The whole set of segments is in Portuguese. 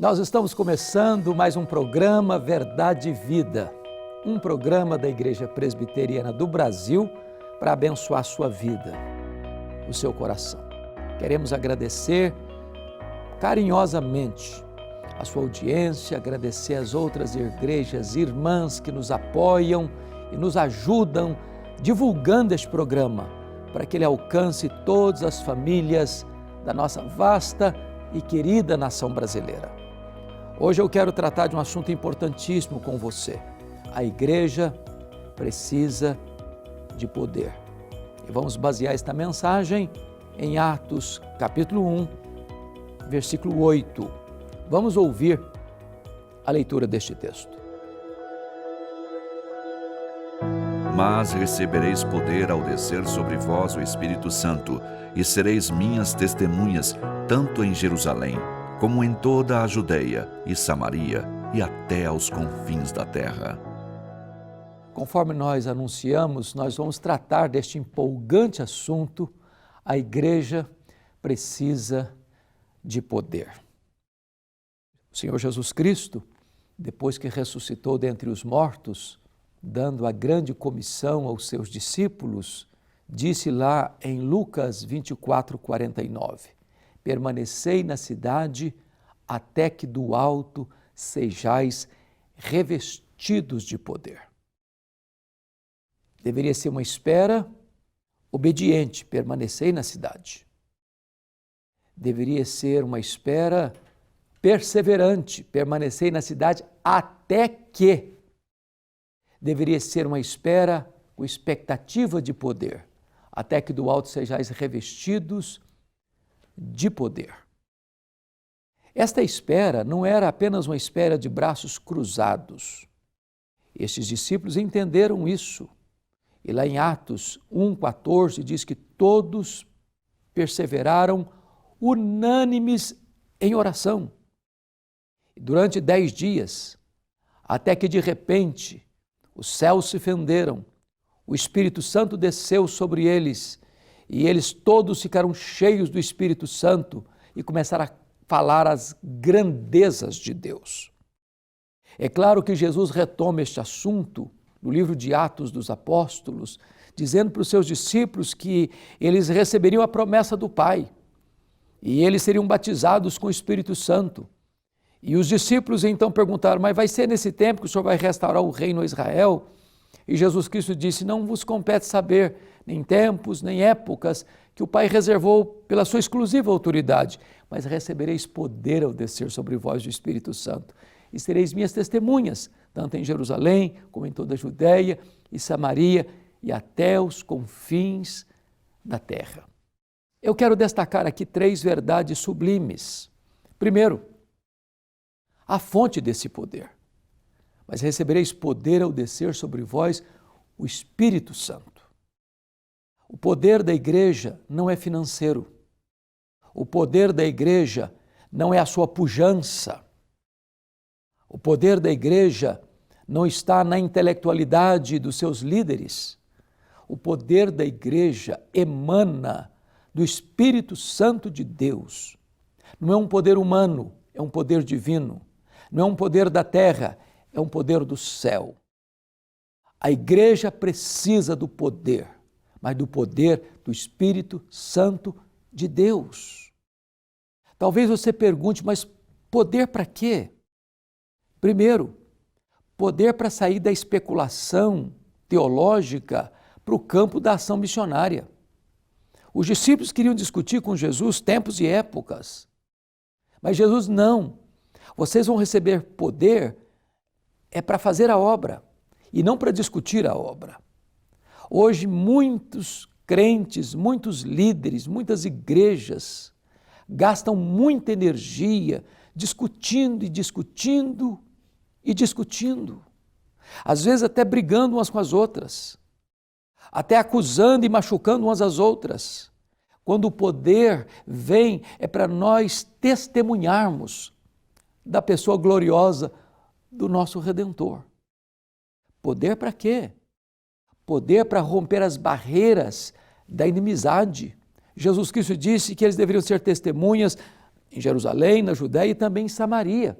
Nós estamos começando mais um programa Verdade e Vida, um programa da Igreja Presbiteriana do Brasil para abençoar a sua vida, o seu coração. Queremos agradecer carinhosamente a sua audiência, agradecer as outras igrejas irmãs que nos apoiam e nos ajudam divulgando este programa para que ele alcance todas as famílias da nossa vasta e querida nação brasileira. Hoje eu quero tratar de um assunto importantíssimo com você. A igreja precisa de poder. E vamos basear esta mensagem em Atos, capítulo 1, versículo 8. Vamos ouvir a leitura deste texto. Mas recebereis poder ao descer sobre vós o Espírito Santo, e sereis minhas testemunhas, tanto em Jerusalém, como em toda a Judeia e Samaria, e até aos confins da terra. Conforme nós anunciamos, nós vamos tratar deste empolgante assunto. A igreja precisa de poder. O Senhor Jesus Cristo, depois que ressuscitou dentre os mortos, dando a grande comissão aos seus discípulos, disse lá em Lucas 24:49, permanecei na cidade até que do alto sejais revestidos de poder. Deveria ser uma espera obediente, permanecei na cidade. Deveria ser uma espera perseverante, permanecei na cidade até que. Deveria ser uma espera com expectativa de poder, até que do alto sejais revestidos de poder. Esta espera não era apenas uma espera de braços cruzados. Estes discípulos entenderam isso. E lá em Atos 1:14 diz que todos perseveraram unânimes em oração. E durante 10 dias, até que de repente os céus se fenderam, o Espírito Santo desceu sobre eles e eles todos ficaram cheios do Espírito Santo e começaram a falar as grandezas de Deus. É claro que Jesus retoma este assunto no livro de Atos dos Apóstolos, dizendo para os seus discípulos que eles receberiam a promessa do Pai e eles seriam batizados com o Espírito Santo. E os discípulos então perguntaram, mas vai ser nesse tempo que o Senhor vai restaurar o reino a Israel? E Jesus Cristo disse, não vos compete saber nem tempos, nem épocas que o Pai reservou pela sua exclusiva autoridade, mas recebereis poder ao descer sobre vós do Espírito Santo e sereis minhas testemunhas, tanto em Jerusalém como em toda a Judeia e Samaria e até os confins da terra. Eu quero destacar aqui 3 verdades sublimes. Primeiro, a fonte desse poder. Mas recebereis poder ao descer sobre vós o Espírito Santo. O poder da igreja não é financeiro. O poder da igreja não é a sua pujança. O poder da igreja não está na intelectualidade dos seus líderes. O poder da igreja emana do Espírito Santo de Deus. Não é um poder humano, é um poder divino. Não é um poder da terra, é um poder do céu. A igreja precisa do poder, mas do poder do Espírito Santo de Deus. Talvez você pergunte, mas poder para quê? Primeiro, poder para sair da especulação teológica para o campo da ação missionária. Os discípulos queriam discutir com Jesus tempos e épocas, mas Jesus não. Vocês vão receber poder para fazer a obra e não para discutir a obra. Hoje muitos crentes, muitos líderes, muitas igrejas gastam muita energia discutindo e discutindo e discutindo. Às vezes até brigando umas com as outras, até acusando e machucando umas às outras. Quando o poder vem é para nós testemunharmos da pessoa gloriosa do nosso Redentor. Poder para quê? Poder para romper as barreiras da inimizade. Jesus Cristo disse que eles deveriam ser testemunhas em Jerusalém, na Judéia e também em Samaria.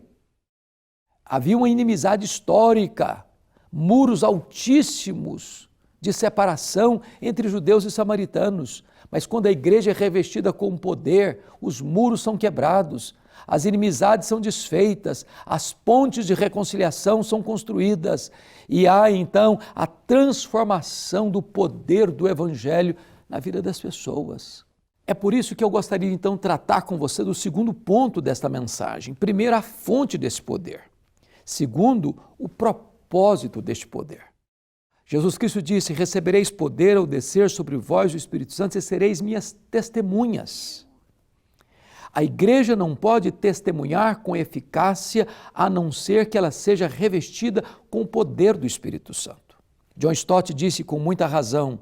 Havia uma inimizade histórica, muros altíssimos de separação entre judeus e samaritanos. Mas quando a igreja é revestida com poder, os muros são quebrados, as inimizades são desfeitas, as pontes de reconciliação são construídas e há então a transformação do poder do Evangelho na vida das pessoas. É por isso que eu gostaria então de tratar com você do segundo ponto desta mensagem. Primeiro, a fonte desse poder. Segundo, o propósito deste poder. Jesus Cristo disse: recebereis poder ao descer sobre vós o Espírito Santo e sereis minhas testemunhas. A igreja não pode testemunhar com eficácia a não ser que ela seja revestida com o poder do Espírito Santo. John Stott disse com muita razão: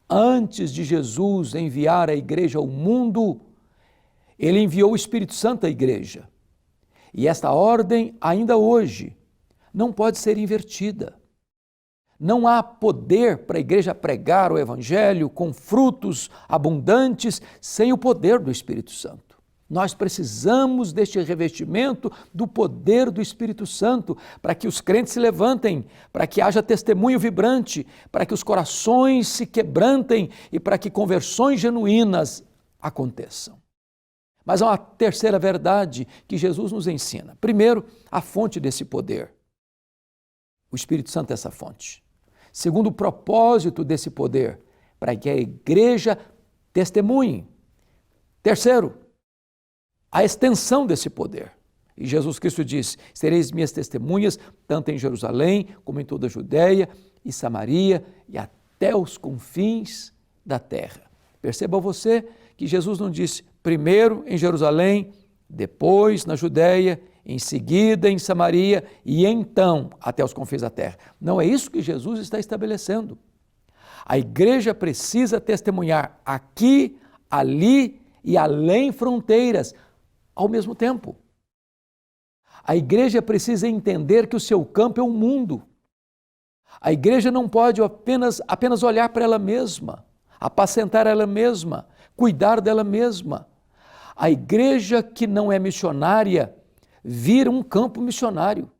antes de Jesus enviar a igreja ao mundo, ele enviou o Espírito Santo à igreja. E esta ordem, ainda hoje, não pode ser invertida. Não há poder para a igreja pregar o Evangelho com frutos abundantes sem o poder do Espírito Santo. Nós precisamos deste revestimento do poder do Espírito Santo para que os crentes se levantem, para que haja testemunho vibrante, para que os corações se quebrantem e para que conversões genuínas aconteçam. Mas há uma terceira verdade que Jesus nos ensina. Primeiro, a fonte desse poder. O Espírito Santo é essa fonte. Segundo, o propósito desse poder, para que a igreja testemunhe. Terceiro, a extensão desse poder. E Jesus Cristo disse: sereis minhas testemunhas, tanto em Jerusalém, como em toda a Judéia e Samaria e até os confins da terra. Perceba você que Jesus não disse primeiro em Jerusalém, depois na Judéia, em seguida em Samaria e então até os confins da terra. Não é isso que Jesus está estabelecendo. A igreja precisa testemunhar aqui, ali e além fronteiras ao mesmo tempo. A igreja precisa entender que o seu campo é o mundo. A igreja não pode apenas olhar para ela mesma, apacentar ela mesma, cuidar dela mesma. A igreja que não é missionária vira um campo missionário.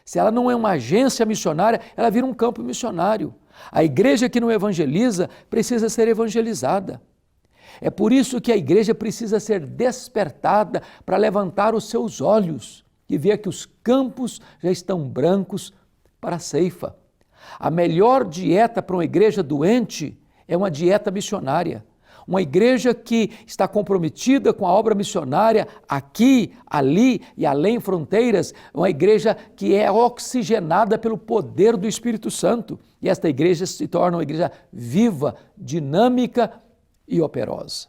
Se ela não é uma agência missionária, ela vira um campo missionário. A igreja que não evangeliza precisa ser evangelizada. É por isso que a igreja precisa ser despertada para levantar os seus olhos e ver que os campos já estão brancos para a ceifa. A melhor dieta para uma igreja doente é uma dieta missionária. Uma igreja que está comprometida com a obra missionária aqui, ali e além fronteiras, uma igreja que é oxigenada pelo poder do Espírito Santo. E esta igreja se torna uma igreja viva, dinâmica e operosa.